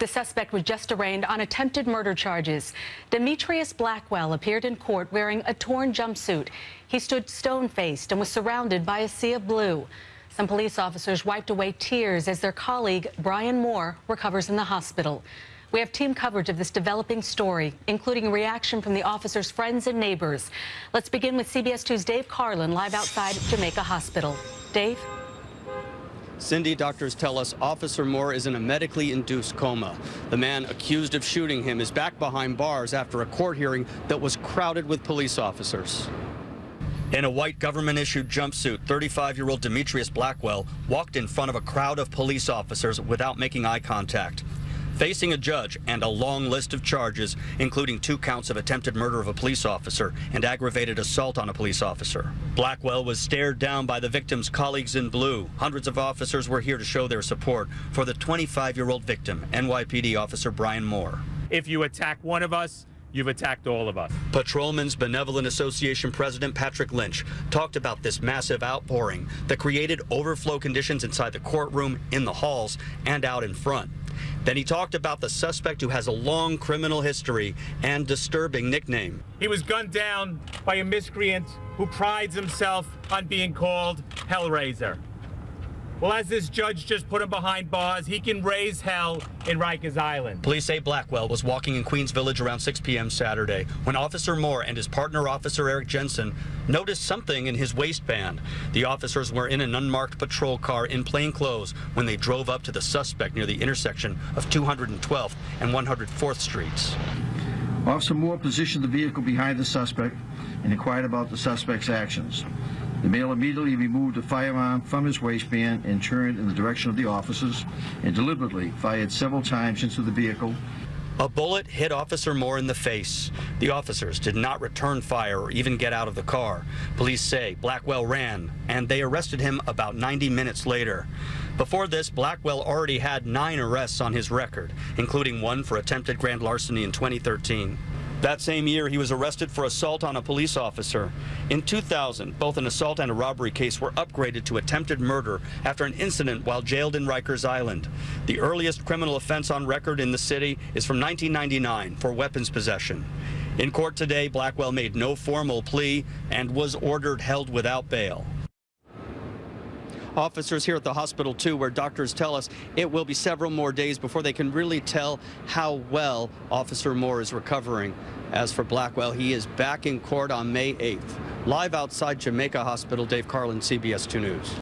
The suspect was just arraigned on attempted murder charges. Demetrius Blackwell appeared in court wearing a torn jumpsuit. He stood stone-faced and was surrounded by a sea of blue. Some police officers wiped away tears as their colleague, Brian Moore, recovers in the hospital. We have team coverage of this developing story, including reaction from the officers' friends and neighbors. Let's begin with CBS 2's Dave Carlin, live outside Jamaica Hospital. Dave? Cindy, doctors tell us Officer Moore is in a medically induced coma. The man accused of shooting him is back behind bars after a court hearing that was crowded with police officers. In a white government-issued jumpsuit, 35-year-old Demetrius Blackwell walked in front of a crowd of police officers without making eye contact. Facing a judge and a long list of charges, including 2 counts of attempted murder of a police officer and aggravated assault on a police officer. Blackwell was stared down by the victim's colleagues in blue. Hundreds of officers were here to show their support for the 25-year-old victim, NYPD Officer Brian Moore. If you attack one of us, you've attacked all of us. Patrolmen's Benevolent Association President Patrick Lynch talked about this massive outpouring that created overflow conditions inside the courtroom, in the halls, and out in front. Then he talked about the suspect who has a long criminal history and disturbing nickname. He was gunned down by a miscreant who prides himself on being called Hellraiser. Well, as this judge just put him behind bars, he can raise hell in Rikers Island. Police say Blackwell was walking in Queens Village around 6 p.m. Saturday when Officer Moore and his partner, Officer Eric Jensen, noticed something in his waistband. The officers were in an unmarked patrol car in plain clothes when they drove up to the suspect near the intersection of 212th and 104th Streets. Officer Moore positioned the vehicle behind the suspect and inquired about the suspect's actions. The male immediately removed a firearm from his waistband and turned in the direction of the officers and deliberately fired several times into the vehicle. A bullet hit Officer Moore in the face. The officers did not return fire or even get out of the car. Police say Blackwell ran, and they arrested him about 90 minutes later. Before this, Blackwell already had 9 arrests on his record, including 1 for attempted grand larceny in 2013. That same year, he was arrested for assault on a police officer. In 2000, both an assault and a robbery case were upgraded to attempted murder after an incident while jailed in Rikers Island. The earliest criminal offense on record in the city is from 1999 for weapons possession. In court today, Blackwell made no formal plea and was ordered held without bail. Officers here at the hospital, too, where doctors tell us it will be several more days before they can really tell how well Officer Moore is recovering. As for Blackwell, he is back in court on May 8th. Live outside Jamaica Hospital, Dave Carlin, CBS 2 News.